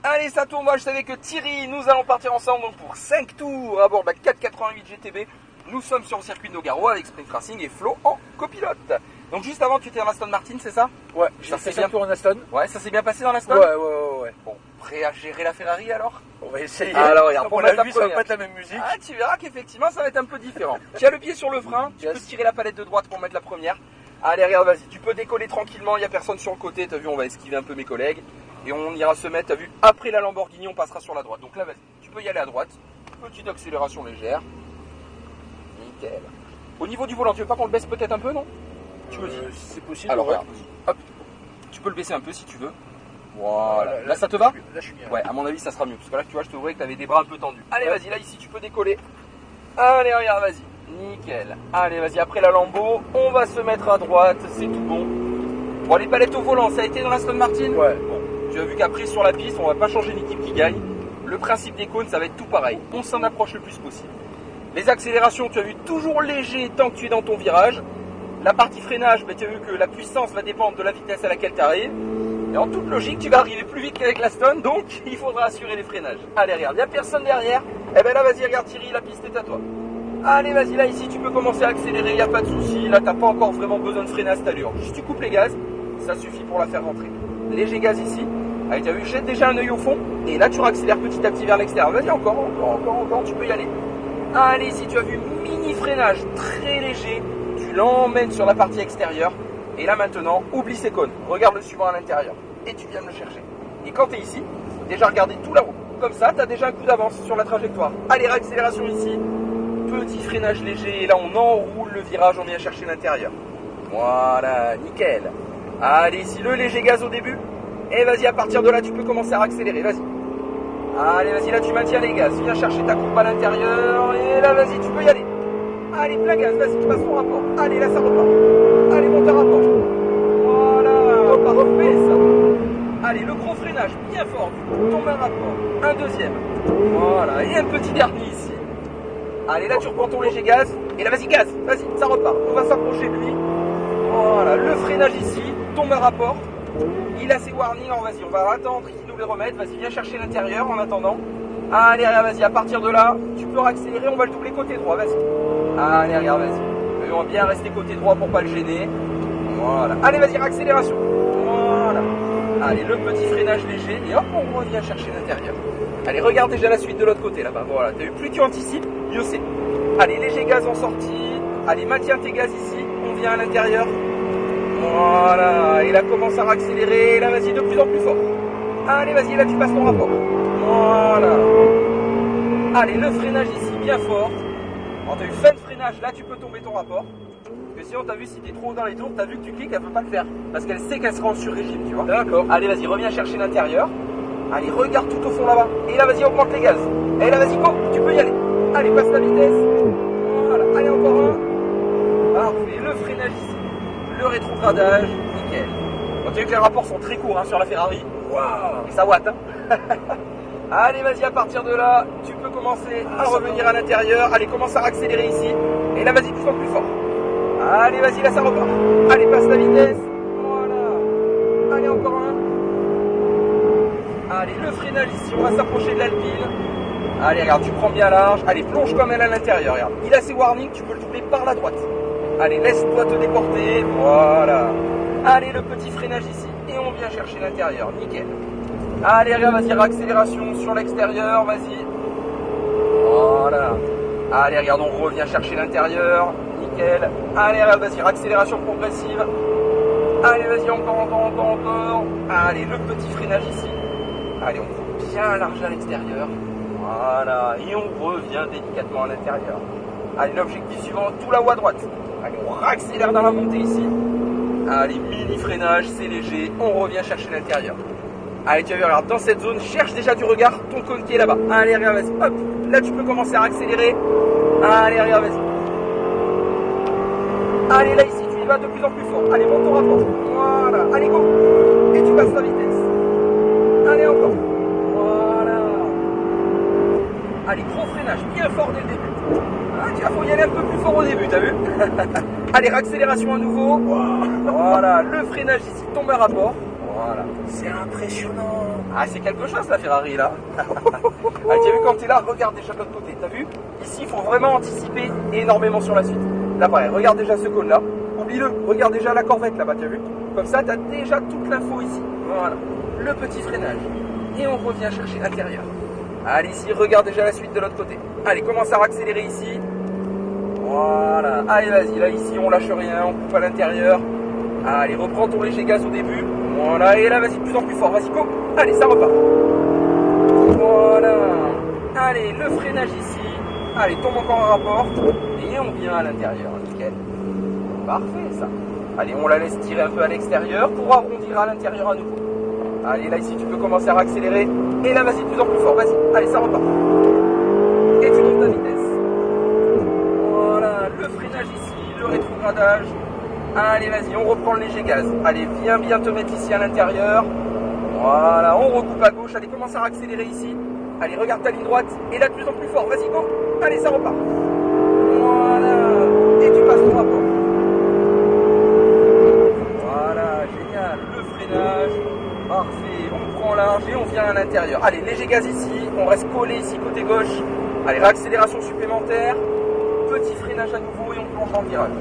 Allez, ça tourne. Moi, je savais que Thierry, nous allons partir ensemble donc pour 5 tours à bord de la 488 GTB. Nous sommes sur le circuit de Nogaro avec Sprint Racing et Flo en copilote. Donc juste avant, tu étais dans l'Aston Martin, c'est ça? Ouais, j'ai fait 5 tours en Aston. Ouais, ça s'est bien passé dans l'Aston? Ouais. Bon, prêt à gérer la Ferrari alors? On va essayer. Alors, regarde, pour mettre la ça va première. pas être la même musique. Ah, tu verras qu'effectivement, ça va être un peu différent. Tu as le pied sur le frein, tu peux tirer la palette de droite pour mettre la première. Allez, regarde, vas-y, tu peux décoller tranquillement, il n'y a personne sur le côté. T'as vu, on va esquiver un peu mes collègues. Et on ira se mettre, t'as vu, après la Lamborghini, on passera sur la droite. Donc là, vas-y, tu peux y aller à droite. Petite accélération légère. Nickel. Au niveau du volant, tu veux pas qu'on le baisse peut-être un peu, non? Tu me dis. Si c'est possible. Alors, regarde, hop. Tu peux le baisser un peu si tu veux. Voilà. Là, ça te va? Là, je suis bien. Ouais, à mon avis, ça sera mieux. Parce que là, tu vois, je te voyais que tu avais des bras un peu tendus. Allez, vas-y, là, ici, tu peux décoller. Allez, regarde, vas-y. Nickel. Allez, vas-y, après la Lambo, on va se mettre à droite. C'est tout bon. Bon, les palettes au volant, ça a été dans l'Aston Martin? Ouais. Bon, tu as vu qu'après, sur la piste, on va pas changer l'équipe qui gagne. Le principe des cônes, ça va être tout pareil. On s'en approche le plus possible. Les accélérations, tu as vu, toujours léger tant que tu es dans ton virage. La partie freinage, tu as vu que la puissance va dépendre de la vitesse à laquelle tu arrives. Et en toute logique, tu vas arriver plus vite qu'avec l'Aston, donc il faudra assurer les freinages. Allez, regarde, il n'y a personne derrière. Eh ben là, vas-y, regarde Thierry, la piste est à toi. Allez, vas-y, là, ici, tu peux commencer à accélérer, il n'y a pas de souci. Là, tu n'as pas encore vraiment besoin de freiner à cette allure. Juste, tu coupes les gaz, ça suffit pour la faire rentrer. Léger gaz ici. Allez, tu as vu, jette déjà un œil au fond. Et là, tu accélères petit à petit vers l'extérieur. Vas-y, encore, tu peux y aller. Allez, ici, tu as vu, mini freinage très léger. Tu l'emmènes sur la partie extérieure. Et là maintenant, oublie ces cônes, regarde le suivant à l'intérieur et tu viens me le chercher. Et quand tu es ici, déjà regarder tout là-haut. Comme ça, tu as déjà un coup d'avance sur la trajectoire. Allez, réaccélération ici, petit freinage léger, et là on enroule le virage, on vient chercher l'intérieur. Voilà, nickel. Allez, ici le léger gaz au début. Et vas-y, à partir de là, tu peux commencer à accélérer, vas-y. Allez, vas-y, là tu maintiens les gaz, viens chercher ta courbe à l'intérieur. Et là, vas-y, tu peux y aller. Allez, plein gaz, vas-y, passe ton rapport. Allez, là ça repart. Allez, monte un rapport. Voilà, repart, refais ça. Allez, le gros freinage, bien fort. Tombe un rapport. Un deuxième. Voilà, et un petit dernier ici. Allez, là tu reprends ton léger gaz. Et là, vas-y, gaz, vas-y, ça repart. On va s'approcher de lui. Voilà, le freinage ici, tombe un rapport. Il a ses warnings, alors vas-y, on va attendre qu'il nous les remette. Vas-y, viens chercher l'intérieur en attendant. Allez, regarde, vas-y, à partir de là, tu peux accélérer, on va le doubler côté droit, vas-y. Allez, regarde, vas-y. On va bien rester côté droit pour pas le gêner. Voilà. Allez, vas-y, accélération. Voilà. Allez, le petit freinage léger et hop, on revient chercher l'intérieur. Allez, regarde déjà la suite de l'autre côté là-bas. Voilà, t'as vu, plus tu anticipes, mieux c'est. Allez, léger gaz en sortie. Allez, maintiens tes gaz ici. On vient à l'intérieur. Voilà. Et là, commence à accélérer. Là, vas-y, de plus en plus fort. Allez, vas-y, là, tu passes ton rapport. Voilà. Allez, le freinage ici, bien fort. Quand tu as eu fin de freinage, là, tu peux tomber ton rapport. Parce que sinon, tu as vu, si tu es trop haut dans les tours, tu as vu que tu cliques, elle ne peut pas le faire. Parce qu'elle sait qu'elle sera en sur-régime, tu vois. D'accord. Allez, vas-y, reviens chercher l'intérieur. Allez, regarde tout au fond là-bas. Et là, vas-y, augmente les gaz. Et là, vas-y, go, tu peux y aller. Allez, passe la vitesse. Voilà, allez, encore un. Parfait, le freinage ici. Le rétrogradage, nickel. Quand tu as vu que les rapports sont très courts hein, sur la Ferrari. Waouh, et ça watt, hein. Allez, vas-y, à partir de là, tu peux commencer à revenir à l'intérieur. Allez, commence à accélérer ici. Et là, vas-y, plus fort. Allez, vas-y, là, ça repart. Allez, passe la vitesse. Voilà. Allez, encore un. Allez, le freinage ici, on va s'approcher de l'Alpine. Allez, regarde, tu prends bien large. Allez, plonge comme elle à l'intérieur, regarde. Il a ses warnings, tu peux le doubler par la droite. Allez, laisse-toi te déporter. Voilà. Allez, le petit freinage ici. Et on vient chercher l'intérieur. Nickel. Allez, regarde, vas-y, réaccélération sur l'extérieur, vas-y. Voilà. Allez, regarde, on revient chercher l'intérieur. Nickel. Allez, regarde, vas-y, réaccélération progressive. Allez, vas-y, encore. Allez, le petit freinage ici. Allez, on fait bien large à l'extérieur. Voilà. Et on revient délicatement à l'intérieur. Allez, l'objectif suivant, tout là-haut à droite. Allez, on réaccélère dans la montée ici. Allez, mini freinage, c'est léger. On revient chercher l'intérieur. Allez, tu vas voir, dans cette zone, cherche déjà du regard ton cône qui est là-bas. Allez, regarde, vas-y, hop. Là, tu peux commencer à accélérer. Allez, regarde, vas-y. Allez, là, ici, tu y vas de plus en plus fort. Allez, monte ton rapport. Voilà. Allez, go. Et tu passes la vitesse. Allez, encore. Voilà. Allez, gros freinage, bien fort dès le début. Ah, il faut y aller un peu plus fort au début, t'as vu? Allez, réaccélération à nouveau. Voilà, le freinage ici tombe à rapport. Voilà. C'est impressionnant. Ah, c'est quelque chose la Ferrari là. Ah, t'as vu quand t'es là, regarde déjà de l'autre côté. T'as vu? Ici, il faut vraiment anticiper énormément sur la suite. Là, pareil, regarde déjà ce cône là. Oublie-le, regarde déjà la corvette là-bas, t'as vu? Comme ça, t'as déjà toute l'info ici. Voilà. Le petit freinage. Et on revient chercher l'intérieur. Allez, ici, regarde déjà la suite de l'autre côté. Allez, commence à accélérer ici. Voilà. Allez, vas-y, là, ici, on lâche rien, on coupe à l'intérieur. Allez, reprends ton léger gaz au début. Voilà, et là, vas-y, de plus en plus fort. Vas-y, go. Allez, ça repart. Voilà. Allez, le freinage ici. Allez, tombe encore en rapport. Et on vient à l'intérieur. Nickel. Parfait, ça. Allez, on la laisse tirer un peu à l'extérieur pour arrondir à l'intérieur à nouveau. Allez, là, ici, tu peux commencer à accélérer. Et là, vas-y, de plus en plus fort. Vas-y. Allez, ça repart. Et tu montes ta vitesse. Voilà, le freinage ici, le rétrogradage. Allez, vas-y, on reprend le léger gaz. Allez, viens bien te mettre ici à l'intérieur. Voilà, on recoupe à gauche. Allez, commence à accélérer ici. Allez, regarde ta ligne droite. Et là, de plus en plus fort. Vas-y, go. Allez, ça repart. Voilà. Et tu passes ton rapport. Voilà, génial. Le freinage. Parfait. On prend large et on vient à l'intérieur. Allez, léger gaz ici. On reste collé ici côté gauche. Allez, réaccélération supplémentaire. Petit freinage à nouveau et on plonge dans le virage.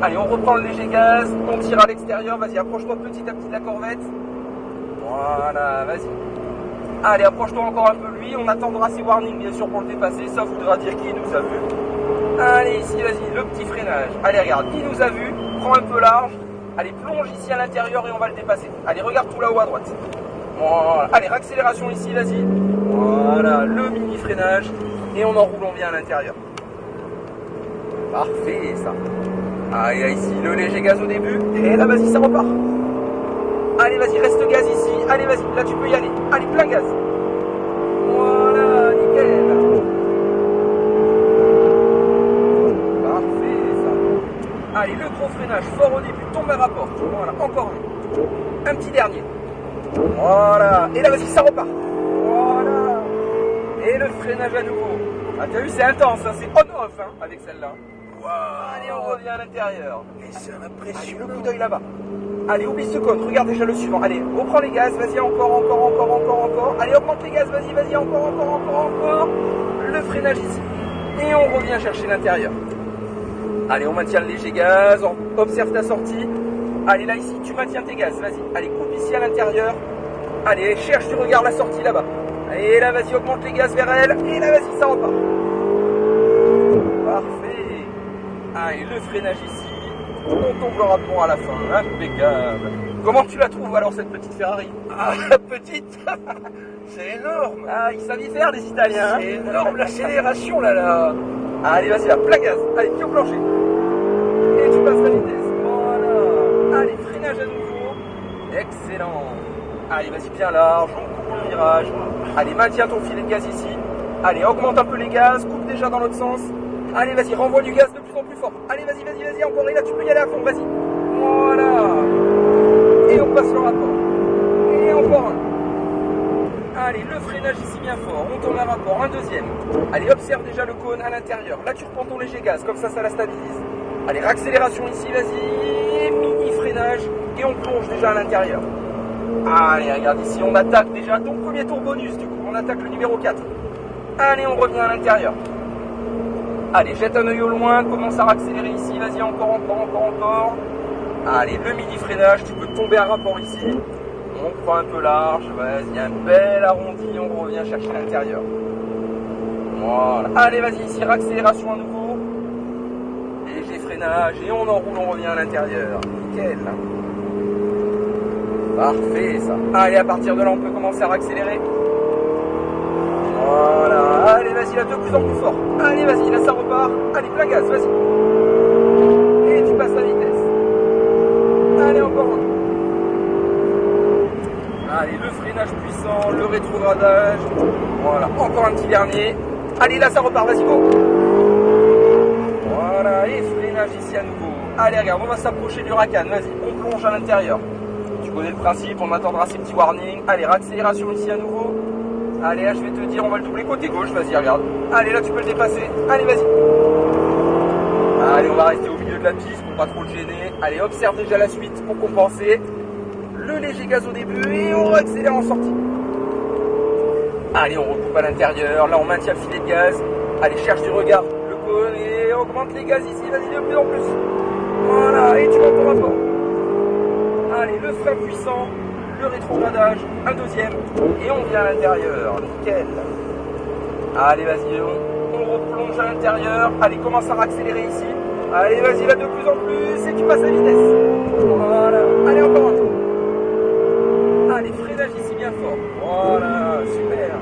Allez, on reprend le léger gaz. On tire à l'extérieur. Vas-y, approche-toi petit à petit de la corvette. Voilà, vas-y. Allez, approche-toi encore un peu lui. On attendra ses warnings bien sûr pour le dépasser. Ça voudra dire qu'il nous a vu. Allez, ici, vas-y, le petit freinage. Allez, regarde, il nous a vu. Prends un peu large. Allez, plonge ici à l'intérieur et on va le dépasser. Allez, regarde tout là-haut à droite. Voilà. Allez, réaccélération ici, vas-y. Voilà, le mini freinage. Et on enroule, on vient à l'intérieur. Parfait, ça. Allez, ici, le léger gaz au début. Et là, vas-y, ça repart. Allez, vas-y, reste gaz ici. Allez, vas-y, là, tu peux y aller. Allez, plein gaz. Voilà, nickel. Parfait, ça. Allez, le gros freinage, fort au début, tombe à rapport. Voilà, encore un. Un petit dernier. Voilà. Et là, vas-y, ça repart. Voilà. Et le freinage à nouveau. Ah, t'as vu, c'est intense, hein, c'est on-off hein, avec celle-là. Wow. Allez, on revient à l'intérieur. Et c'est impressionnant. Allez, le coup d'œil là-bas. Allez, oublie ce cône, regarde déjà le suivant. Allez, reprends les gaz, vas-y, encore. Allez, augmente les gaz, vas-y, encore. Le freinage ici. Et on revient chercher l'intérieur. Allez, on maintient le léger gaz, on observe ta sortie. Allez, là, ici, tu maintiens tes gaz, vas-y. Allez, coupe ici à l'intérieur. Allez, cherche, tu regardes la sortie là-bas. Et là, vas-y, augmente les gaz vers elle. Et là, vas-y, ça repart. Parfait. Allez, le freinage ici. On tombe le rapport à la fin. Impeccable. Comment tu la trouves alors, cette petite Ferrari? Ah, petite. C'est énorme. Ah, ils savent y faire, les Italiens. C'est énorme, l'accélération là. Allez, vas-y, là, plein gaz. Allez, pied au plancher. Et tu passes la vitesse. Voilà. Allez, freinage à nouveau. Excellent. Allez, vas-y, bien large. On coupe le virage. Allez, maintiens ton filet de gaz ici. Allez, augmente un peu les gaz. Coupe déjà dans l'autre sens. Allez, vas-y, renvoie du gaz de plus en plus fort. Allez, vas-y, encore. Et là, tu peux y aller à fond, vas-y. Voilà. Et on passe le rapport. Et encore un. Allez, le freinage ici bien fort. On tourne un rapport, un deuxième. Allez, observe déjà le cône à l'intérieur. Là, tu reprends ton léger gaz, comme ça la stabilise. Allez, réaccélération ici, vas-y. Mini freinage. Et on plonge déjà à l'intérieur. Allez, regarde ici, on attaque déjà. Donc, premier tour bonus, du coup. On attaque le numéro 4. Allez, on revient à l'intérieur. Allez, jette un œil au loin, commence à accélérer ici, vas-y, encore. Allez, le mini freinage, tu peux tomber à rapport ici. On prend un peu large, vas-y, un bel arrondi, on revient chercher l'intérieur. Voilà. Allez, vas-y, ici, réaccélération à nouveau. Léger freinage, et on enroule, on revient à l'intérieur. Nickel. Parfait, ça. Allez, à partir de là, on peut commencer à réaccélérer. Voilà, allez, vas-y, là, de plus en plus fort. Allez, vas-y, là, ça repart. Allez, plein gaz, vas-y. Et tu passes la vitesse. Allez, encore un. Allez, le freinage puissant, le rétrogradage. Voilà, encore un petit dernier. Allez, là, ça repart, vas-y, go. Voilà, et freinage ici à nouveau. Allez, regarde, on va s'approcher du Rakan, vas-y, on plonge à l'intérieur. Tu connais le principe, on attendra ces petits warnings. Allez, réaccélération ici à nouveau. Allez, là, je vais te dire, on va le doubler côté gauche, vas-y, regarde. Allez, là, tu peux le dépasser. Allez, vas-y. Allez, on va rester au milieu de la piste pour pas trop le gêner. Allez, observe déjà la suite pour compenser. Le léger gaz au début et on accélère en sortie. Allez, on recoupe à l'intérieur. Là, on maintient le filet de gaz. Allez, cherche du regard le cône et augmente les gaz ici. Vas-y, de plus en plus. Voilà, et tu montes ton rapport. Allez, le frein puissant, le rétrogradage, un deuxième. Et on vient à l'intérieur. Nickel. Allez, vas-y, on replonge à l'intérieur. Allez, commence à accélérer ici. Allez, vas-y, là, de plus en plus. Et tu passes à vitesse. Voilà. Allez, encore un tour. Allez, freinage ici bien fort. Voilà, super.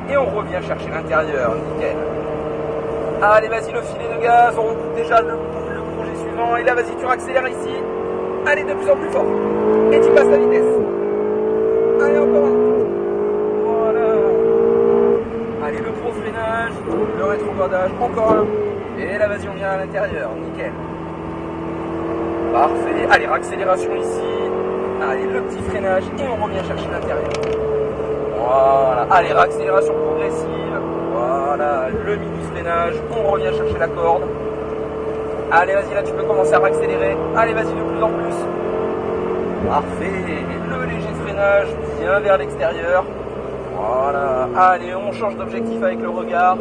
Et on revient chercher l'intérieur, nickel. Allez, vas-y, le filet de gaz, on recoupe déjà le projet suivant. Et là, vas-y, tu accélères ici. Allez, de plus en plus fort. Et tu passes la vitesse. Allez, encore un. Voilà. Allez, le pro-freinage, le rétrogradage, encore un. Et là, vas-y, on vient à l'intérieur, nickel. Parfait. Allez, accélération ici. Allez, le petit freinage et on revient chercher l'intérieur. Voilà. Allez, accélération progressive. Voilà. Le mini freinage. On revient chercher la corde. Allez, vas-y, là, tu peux commencer à accélérer. Allez, vas-y, de plus en plus. Parfait. Le léger freinage. Bien vers l'extérieur. Voilà. Allez, on change d'objectif avec le regard.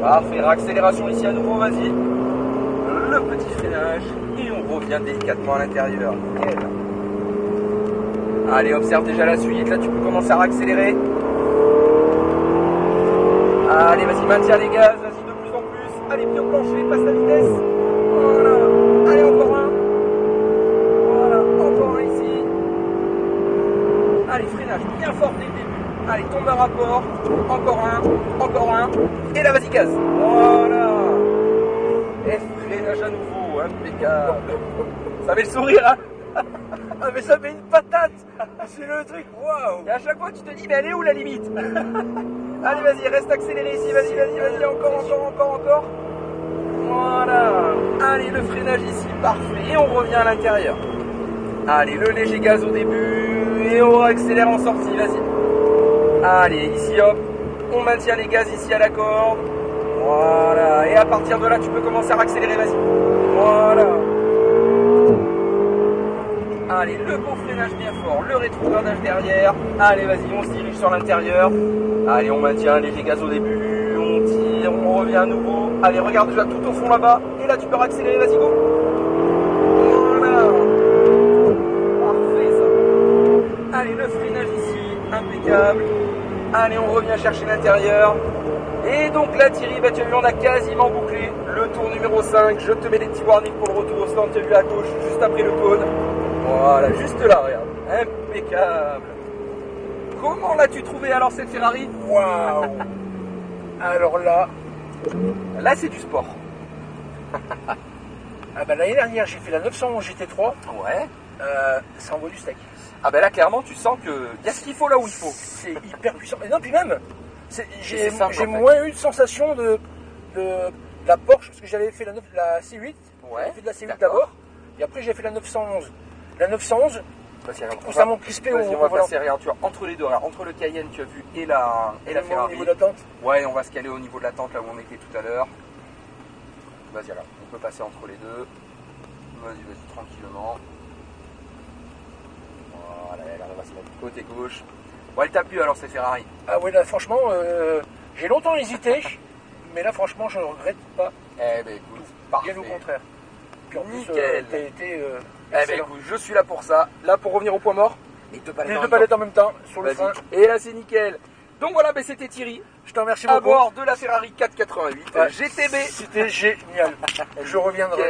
Parfait. Accélération ici à nouveau, vas-y. Le petit freinage. Et on revient délicatement à l'intérieur. Nickel. Allez, observe déjà la suite. Là, tu peux commencer à accélérer. Allez, vas-y, maintiens les gaz. Vas-y, de plus en plus. Allez, pied au plancher, passe la vitesse. Voilà. Allez, encore un. Voilà, encore un ici. Allez, freinage bien fort dès le début. Allez, tombe un rapport. Encore un. Encore un. Et là, vas-y, gaz. Voilà. Et freinage à nouveau. Impeccable. Ça met le sourire, hein. Ah, mais ça met une patate. C'est le truc, waouh. Et à chaque fois, tu te dis, mais elle est où la limite? Allez, vas-y, reste accéléré ici, vas-y, encore. Voilà. Allez, le freinage ici, parfait. Et on revient à l'intérieur. Allez, le léger gaz au début. Et on accélère en sortie, vas-y. Allez, ici, hop. On maintient les gaz ici à la corde. Voilà. Et à partir de là, tu peux commencer à accélérer, vas-y. Voilà. Allez, le beau freinage bien fort, le rétrogradage derrière. Allez, vas-y, on se dirige sur l'intérieur. Allez, on maintient un léger gaz au début. On tire, on revient à nouveau. Allez, regarde déjà tout au fond là-bas. Et là, tu peux accélérer, vas-y, go. Voilà. Parfait, ça. Allez, le freinage ici, impeccable. Allez, on revient chercher l'intérieur. Et donc là, Thierry, bah, tu as vu, on a quasiment bouclé le tour numéro 5. Je te mets les petits warnings pour le retour au stand. Tu as vu à gauche, juste après le cône. Voilà, juste là, regarde. Impeccable. Comment l'as-tu trouvé alors cette Ferrari? Waouh. Alors là, c'est du sport. ah bah, l'année dernière, j'ai fait la 911 GT3. Ouais. Ça envoie du steak. Ah ben là, clairement, tu sens qu'il y a ce qu'il faut là où il faut. C'est hyper puissant. Et non, puis même, j'ai simple, en fait. moins eu de sensation de la Porsche, parce que j'avais fait la C8. Ouais. J'avais fait de la C8 D'accord. d'abord. Et après, j'ai fait la 911. La 911, Vas-y, alors, constamment crispé au Vas-y, on va volant. passer, regarde, tu vois, entre les deux, regarde, entre le Cayenne, tu as vu, et la Au Ferrari. niveau d'attente. Ouais, on va se caler au niveau de la tente, là où on était tout à l'heure. Vas-y, alors, on peut passer entre les deux. Vas-y, tranquillement. Voilà, elle arrive à se mettre côté gauche. Bon, elle t'a plu alors, cette Ferrari? Ah ouais, là, franchement, j'ai longtemps hésité, mais là, franchement, je ne regrette pas. Eh ben, écoute, parfait. Bien au contraire. Puis en Nickel. plus, t'as été Eh ben, excellent. écoute, je suis là pour ça. Là, pour revenir au point mort. Les deux Les deux palettes en même temps, sur le Vas-y. frein. Et là, c'est nickel. Donc voilà, ben, c'était Thierry. Je te remercie À beaucoup. bord de la Ferrari 488 Ouais. GTB. C'était génial. Je reviendrai.